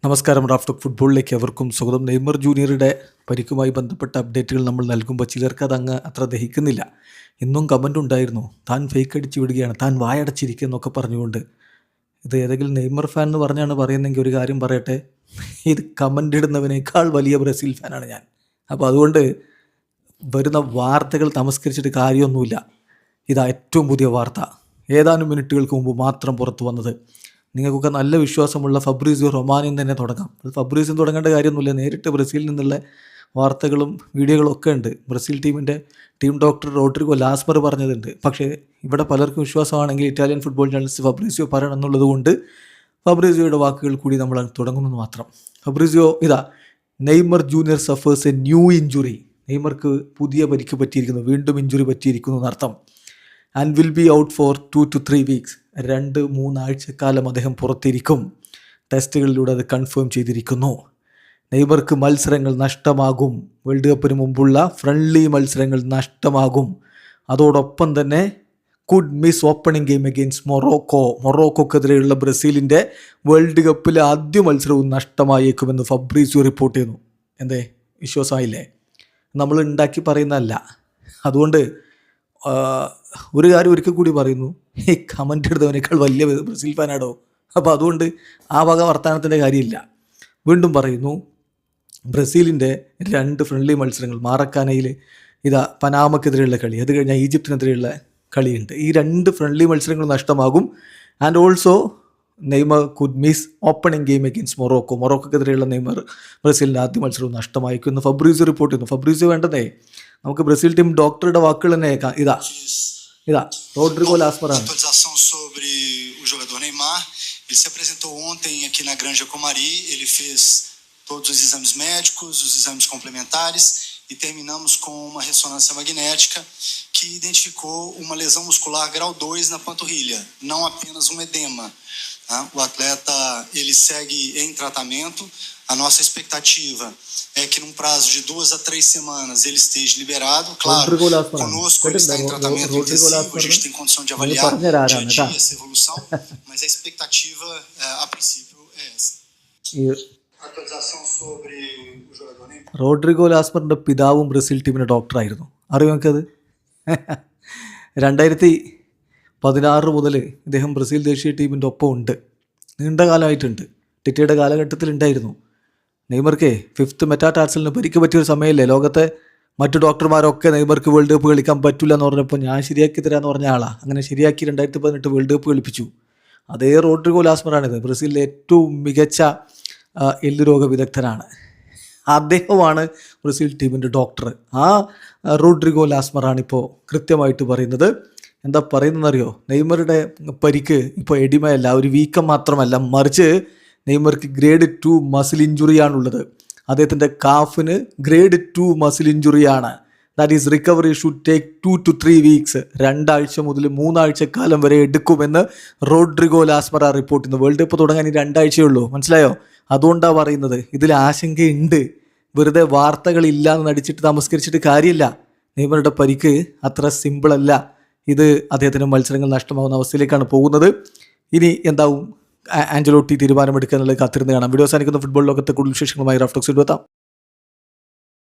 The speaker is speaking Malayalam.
നമസ്കാരം. റാഫ്റ്റോക്ക് ഫുട്ബോളിലേക്ക് അവർക്കും സ്വാഗതം. നെയ്മർ ജൂനിയറുടെ പരിക്കുമായി ബന്ധപ്പെട്ട അപ്ഡേറ്റുകൾ നമ്മൾ നൽകുമ്പോൾ ചിലർക്ക് അതങ്ങ് അത്ര ദഹിക്കുന്നില്ല. ഇന്നും കമൻ്റ് ഉണ്ടായിരുന്നു, താൻ ഫേക്ക് അടിച്ച് വിടുകയാണ്, താൻ വായടച്ചിരിക്കുക എന്നൊക്കെ പറഞ്ഞുകൊണ്ട്. ഇത് ഏതെങ്കിലും നെയ്മർ ഫാൻ എന്ന് പറഞ്ഞാണ് പറയുന്നതെങ്കിൽ ഒരു കാര്യം പറയട്ടെ, ഇത് കമൻ്റ് ഇടുന്നവനേക്കാൾ വലിയ ബ്രസീൽ ഫാനാണ് ഞാൻ. അപ്പോൾ അതുകൊണ്ട് വരുന്ന വാർത്തകൾ തമസ്കരിച്ചിട്ട് കാര്യമൊന്നുമില്ല. ഇതാ ഏറ്റവും പുതിയ വാർത്ത, ഏതാനും മിനിറ്റുകൾക്ക് മുമ്പ് മാത്രം പുറത്തു വന്നത്. നിങ്ങൾക്കൊക്കെ നല്ല വിശ്വാസമുള്ള ഫബ്രീസിയോ റൊമാനിയും തന്നെ തുടങ്ങാം. അത് ഫബ്രീസിയും തുടങ്ങേണ്ട കാര്യമൊന്നുമില്ല, നേരിട്ട് ബ്രസീലിൽ നിന്നുള്ള വാർത്തകളും വീഡിയോകളും ഒക്കെ ഉണ്ട്. ബ്രസീൽ ടീമിൻ്റെ ടീം ഡോക്ടർ റോഡ്രിഗോ ലാസ്മർ പറഞ്ഞതുണ്ട്. പക്ഷേ ഇവിടെ പലർക്കും വിശ്വാസമാണെങ്കിൽ ഇറ്റാലിയൻ ഫുട്ബോൾ ജേർണലിസ്റ്റ് ഫബ്രീസിയോ പറയണം എന്നുള്ളത് കൊണ്ട് ഫബ്രീസിയോയുടെ വാക്കുകൾ കൂടി നമ്മൾ തുടങ്ങുന്നത് മാത്രം. ഫബ്രീസിയോ ഇതാ, Neymar junior suffers a new injury. നെയ്മർക്ക് പുതിയ പരിക്ക് പറ്റിയിരിക്കുന്നു, വീണ്ടും ഇഞ്ചുറി പറ്റിയിരിക്കുന്നു എന്നർത്ഥം. And will be out for 2 to 3 weeks. 2-3 ആഴ്ചക്കാലം അദ്ദേഹം പുറത്തിരിക്കും. ടെസ്റ്റുകളിലൂടെ അത് കൺഫേം ചെയ്തിരിക്കുന്നു. നെയ്മർക്ക് മത്സരങ്ങൾ നഷ്ടമാകും. വേൾഡ് കപ്പിന് മുമ്പുള്ള ഫ്രണ്ട്ലി മത്സരങ്ങൾ നഷ്ടമാകും. അതോടൊപ്പം തന്നെ could miss opening game against മൊറോക്കോക്കെതിരെയുള്ള ബ്രസീലിൻ്റെ വേൾഡ് കപ്പിലെ ആദ്യ മത്സരവും നഷ്ടമായേക്കുമെന്ന് ഫബ്രീസിയോ റിപ്പോർട്ട് ചെയ്യുന്നു. എന്തേ, വിശ്വാസമായില്ലേ? നമ്മൾ ഉണ്ടാക്കി പറയുന്നതല്ല. അതുകൊണ്ട് ഒരു കാര്യം ഒരിക്കൽ കൂടി പറയുന്നു, ഈ കമൻ്റ് എടുത്തവനേക്കാൾ വലിയ ബ്രസീൽ ഫാനാടോ. അപ്പോൾ അതുകൊണ്ട് ആ വക വർത്തമാനത്തിൻ്റെ കാര്യമില്ല. വീണ്ടും പറയുന്നു, ബ്രസീലിൻ്റെ 2 ഫ്രണ്ട്ലി മത്സരങ്ങൾ, മാറക്കാനയിൽ ഇതാ പനാമക്കെതിരെയുള്ള കളി, അത് കഴിഞ്ഞാൽ ഈജിപ്തിനെതിരെയുള്ള കളിയുണ്ട്. ഈ 2 ഫ്രണ്ട്ലി മത്സരങ്ങൾ നഷ്ടമാകും. And also Neymar could miss opening game against മൊറോക്കോക്കെതിരെയുള്ള ബ്രസീലിൻ്റെ ആദ്യ മത്സരവും നഷ്ടമായിരിക്കും എന്ന് ഫബ്രീസിയോ റിപ്പോർട്ട് ചെയ്യുന്നു. ഫബ്രീസിയോ വേണ്ടതേ നമുക്ക് ബ്രസീൽ ടീം ഡോക്ടറുടെ വാക്കുകൾ തന്നെ കേൾക്കാം. ഇതാ റോഡ്രിഗോ ലാസ്മറാണ്. Ele se apresentou ontem aqui na Granja Comari, ele fez todos os exames médicos, os exames complementares e terminamos com uma ressonância magnética que identificou uma lesão muscular grau 2 na panturrilha, não apenas um edema. O atleta ele segue em tratamento. A nossa expectativa é que num prazo de 2 a 3 semanas ele esteja liberado. Claro, conosco ele está em tratamento intensivo, a gente tem condição de avaliar dia a dia essa evolução, mas a expectativa a princípio é essa. Atualização sobre o jogador Neymar. Rodrigo ലാസ്മറിൻ്റെ പിതാവും ബ്രസീൽ ടീമിൻ്റെ ഡോക്ടറായിരുന്നു. അറിയാം നമുക്കത്. 2016 മുതൽ ഇദ്ദേഹം ബ്രസീൽ ദേശീയ ടീമിൻ്റെ ഒപ്പം ഉണ്ട്. നീണ്ട കാലമായിട്ടുണ്ട്. ടിറ്റയുടെ കാലഘട്ടത്തിലുണ്ടായിരുന്നു. നെയ്മർക്ക് 5th മെറ്റാടാർസലിന് പരിക്ക് പറ്റിയൊരു സമയമല്ലേ. ലോകത്തെ മറ്റു ഡോക്ടർമാരൊക്കെ നെയ്മർക്ക് വേൾഡ് കപ്പ് കളിക്കാൻ പറ്റില്ല എന്ന് പറഞ്ഞപ്പോൾ ഞാൻ ശരിയാക്കി തരാമെന്ന് പറഞ്ഞ ആളാണ്. അങ്ങനെ ശരിയാക്കി 2018 വേൾഡ് കപ്പ് കളിപ്പിച്ചു. അതേ റോഡ്രിഗോ ലാസ്മറാണിത്. ബ്രസീലിലെ ഏറ്റവും മികച്ച എല്ല് രോഗ വിദഗ്ധനാണ്. അദ്ദേഹമാണ് ബ്രസീൽ ടീമിൻ്റെ ഡോക്ടർ. ആ റോഡ്രിഗോ ലാസ്മറാണിപ്പോൾ കൃത്യമായിട്ട് പറയുന്നത്. എന്താ പറയുന്നതെന്നറിയോ? നെയ്മറുടെ പരിക്ക് ഇപ്പോൾ എഡിമയല്ല, ഒരു വീക്കം മാത്രമല്ല, മറിച്ച് നെയ്മർക്ക് ഗ്രേഡ് 2 മസിൽ ഇഞ്ചുറിയാണുള്ളത്. അദ്ദേഹത്തിൻ്റെ കാഫിന് ഗ്രേഡ് 2 മസിൽ ഇഞ്ചുറിയാണ്. That is recovery should take 2 to 3 weeks. 2 ആഴ്ച മുതൽ 3 ആഴ്ചക്കാലം വരെ എടുക്കുമെന്ന് റോഡ്രിഗോ ലാസ്മറ റിപ്പോർട്ട് ചെയ്യുന്നു. വേൾഡ് കപ്പ് തുടങ്ങാൻ 2 ആഴ്ചയുള്ളൂ, മനസ്സിലായോ? അതുകൊണ്ടാണ് പറയുന്നത്. ഇതിൽ ആശങ്കയുണ്ട്. വെറുതെ വാർത്തകളില്ല എന്ന് നടിച്ചിട്ട് തമസ്കരിച്ചിട്ട് കാര്യമില്ല. നെയ്മറുടെ പരിക്ക് അത്ര സിമ്പിളല്ല. ഇത് അദ്ദേഹത്തിന് മത്സരങ്ങൾ നഷ്ടമാകുന്ന അവസ്ഥയിലേക്കാണ് പോകുന്നത്. ഇനി എന്താവും ആഞ്ചലോട്ടി തീരുമാനമെടുക്കുക എന്നുള്ളത് കാത്തിരുന്ന് കാണാം. വീഡിയോ അവസാനിക്കുന്ന ഫുട്ബോൾ ലോകത്തെ കൂടുതൽ വിശേഷങ്ങളുമായി റാഫ്റ്റോക്സിൽ എത്താം.